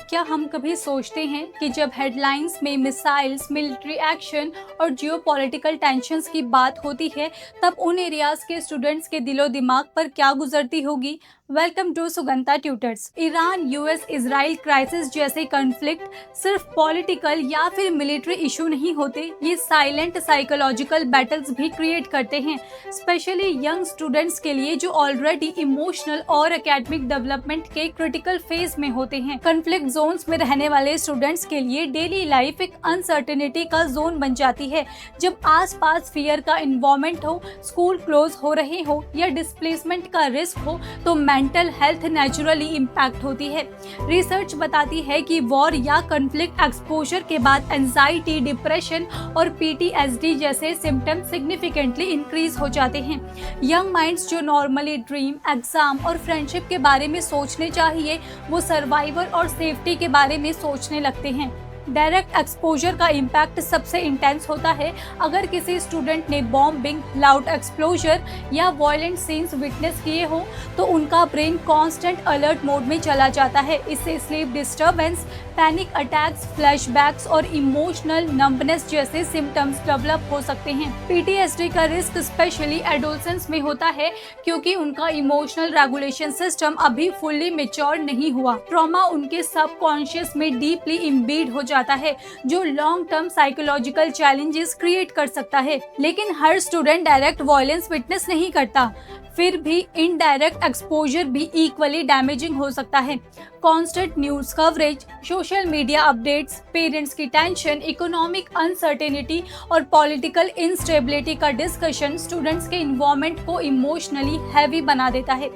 क्या हम कभी सोचते हैं कि जब हेडलाइंस में मिसाइल्स, मिलिट्री एक्शन और जियोपॉलिटिकल टेंशन्स की बात होती है, तब उन एरियाज के स्टूडेंट्स के दिलो दिमाग पर क्या गुजरती होगी? Welcome to Suganta tutors. Iran US Israel crisis जैसे कॉन्फ्लिक्ट सिर्फ पॉलिटिकल या फिर मिलिट्री इशू नहीं होते, ये साइलेंट साइकोलॉजिकल बैटल्स भी क्रिएट करते हैं, स्पेशली यंग स्टूडेंट्स के लिए जो ऑलरेडी इमोशनल और एकेडमिक डेवलपमेंट के क्रिटिकल फेज में होते हैं। कॉन्फ्लिक्ट जोन्स में रहने वाले स्टूडेंट्स के लिए डेली लाइफ एक अनसर्टेनिटी का जोन बन जाती है। जब आसपास फियर का इन्वायरमेंट हो, स्कूल क्लोज हो रहे हो या डिस्प्लेसमेंट का रिस्क हो, तो मेंटल हेल्थ नेचुरली इम्पैक्ट होती है। रिसर्च बताती है कि वॉर या कॉन्फ्लिक्ट एक्सपोजर के बाद एंजाइटी, डिप्रेशन और पीटीएसडी जैसे सिम्टम्स सिग्निफिकेंटली इंक्रीज हो जाते हैं। यंग माइंड्स जो नॉर्मली ड्रीम, एग्जाम और फ्रेंडशिप के बारे में सोचने चाहिए, वो सर्वाइवल और सेफ्टी के बारे में सोचने लगते हैं। डायरेक्ट एक्सपोजर का इम्पैक्ट सबसे इंटेंस होता है। अगर किसी स्टूडेंट ने बॉम्बिंग, लाउड एक्सप्लोजर या वायलेंट सीन्स विटनेस किए हो, तो उनका ब्रेन कांस्टेंट अलर्ट मोड में चला जाता है। इससे sleep disturbance, panic attacks, flashbacks और इमोशनल नंबनेस जैसे सिम्टम्स डेवलप हो सकते हैं। पीटीएसडी का रिस्क स्पेशली एडोलसेंस में होता है, क्योंकि उनका इमोशनल रेगुलेशन सिस्टम अभी फुल्ली मैच्योर नहीं हुआ। ट्रॉमा उनके सबकॉन्शियस में डीपली इम्बीड हो जाता है, जो long term psychological challenges create कर सकता है। लेकिन हर स्टूडेंट डायरेक्ट वायलेंस विटनेस नहीं करता, फिर भी इनडायरेक्ट एक्सपोजर भी इक्वली डैमेजिंग हो सकता है। Constant news coverage, social media updates, parents की टेंशन, इकोनॉमिक अनसर्टेनिटी और पॉलिटिकल इंस्टेबिलिटी का डिस्कशन स्टूडेंट्स के इन्वायरमेंट को इमोशनली हैवी बना देता है।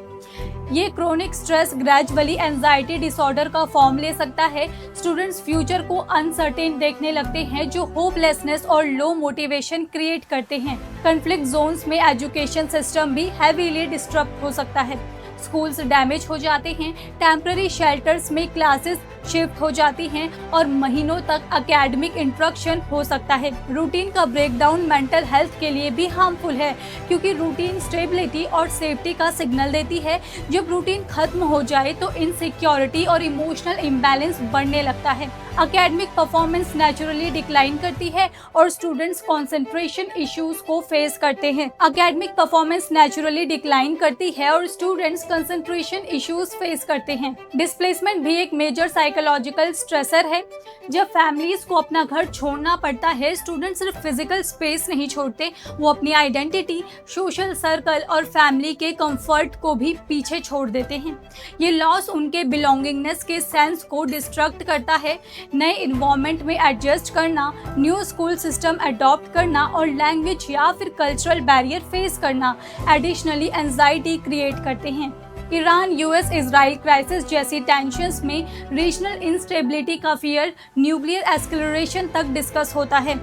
ये chronic stress gradually anxiety disorder का फॉर्म ले सकता है। स्टूडेंट्स फ्यूचर को अनसर्टेन देखने लगते हैं, जो होपलेसनेस और लो मोटिवेशन क्रिएट करते हैं। कॉन्फ्लिक्ट जोन्स में एजुकेशन सिस्टम भी हैवीली डिस्टर्ब हो सकता है। स्कूल्स डैमेज हो जाते हैं, टेम्पररी शेल्टर्स में क्लासेस शिफ्ट हो जाती हैं और महीनों तक एकेडमिक इंटरप्शन हो सकता है। रूटीन का ब्रेकडाउन मेंटल हेल्थ के लिए भी हार्मफुल है, क्योंकि रूटीन स्टेबिलिटी और सेफ्टी का सिग्नल देती है। जब रूटीन खत्म हो जाए तो इनसिक्योरिटी और इमोशनल इम्बैलेंस बढ़ने लगता है। एकेडमिक परफॉर्मेंस नेचुरली डिक्लाइन करती है और स्टूडेंट्स कंसंट्रेशन इश्यूज को फेस करते हैं। एकेडमिक परफॉर्मेंस नेचुरली डिक्लाइन करती है और स्टूडेंट्स कंसंट्रेशन इश्यूज फेस करते हैं। डिस्प्लेसमेंट भी एक मेजर साइकोलॉजिकल स्ट्रेसर है। जब फैमिलीज को अपना घर छोड़ना पड़ता है, स्टूडेंट सिर्फ फिजिकल स्पेस नहीं छोड़ते, वो अपनी आइडेंटिटी, सोशल सर्कल और फैमिली के कंफर्ट को भी पीछे छोड़ देते हैं। ये लॉस उनके बिलोंगिंगनेस के सेंस को डिस्ट्रक्ट करता है। नए इन्वायरमेंट में एडजस्ट करना, न्यू स्कूल सिस्टम अडॉप्ट करना और लैंग्वेज या फिर कल्चरल बैरियर फेस करना एडिशनली एंजाइटी क्रिएट करते हैं। ईरान यूएस इजराइल क्राइसिस जैसी टेंशन्स में रीजनल इंस्टेबिलिटी का फियर न्यूक्लियर एस्केलेरेशन तक डिस्कस होता है।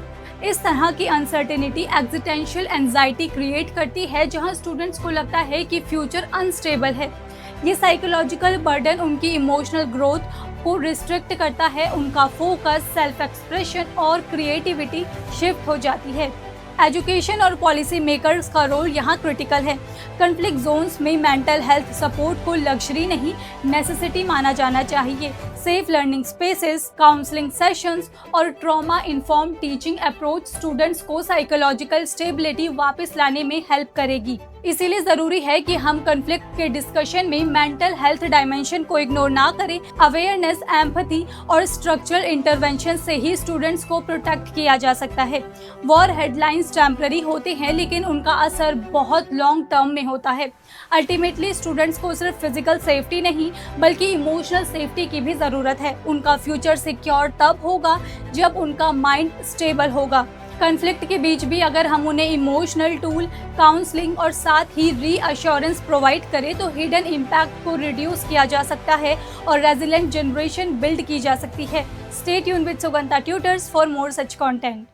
इस तरह की अनसर्टेनिटी एग्जिस्टेंशियल एंजाइटी क्रिएट करती है, जहां स्टूडेंट्स को लगता है कि फ्यूचर अनस्टेबल है। ये साइकोलॉजिकल बर्डन उनकी इमोशनल ग्रोथ को रिस्ट्रिक्ट करता है, उनका फोकस, सेल्फ एक्सप्रेशन और क्रिएटिविटी शिफ्ट हो जाती है। एजुकेशन और पॉलिसी मेकर्स का रोल यहाँ क्रिटिकल है। कॉन्फ्लिक्ट जोन्स में मेंटल हेल्थ सपोर्ट को लग्जरी नहीं, नेसेसिटी माना जाना चाहिए। Safe learning spaces, counselling sessions और trauma informed teaching approach students को साइकोलॉजिकल स्टेबिलिटी वापस लाने में हेल्प करेगी। इसीलिए जरूरी है कि हम कॉन्फ्लिक्ट के डिस्कशन में मेंटल हेल्थ डायमेंशन को इग्नोर ना करें। अवेयरनेस, एम्पैथी और स्ट्रक्चरल इंटरवेंशन से ही स्टूडेंट्स को प्रोटेक्ट किया जा सकता है। वॉर हेडलाइंस टेम्पररी होते हैं, लेकिन उनका असर बहुत लॉन्ग टर्म में होता है। अल्टीमेटली स्टूडेंट्स को सिर्फ फिजिकल सेफ्टी नहीं, बल्कि इमोशनल सेफ्टी की भी जरूरत है। उनका फ्यूचर सिक्योर तब होगा जब उनका माइंड स्टेबल होगा। कॉन्फ्लिक्ट के बीच भी अगर हम उन्हें इमोशनल टूल, काउंसलिंग और साथ ही रीअश्योरेंस प्रोवाइड करें, तो हिडन इम्पैक्ट को रिड्यूस किया जा सकता है और रेजिलेंट जनरेशन बिल्ड की जा सकती है। Stay tuned with Suganta tutors for more such content.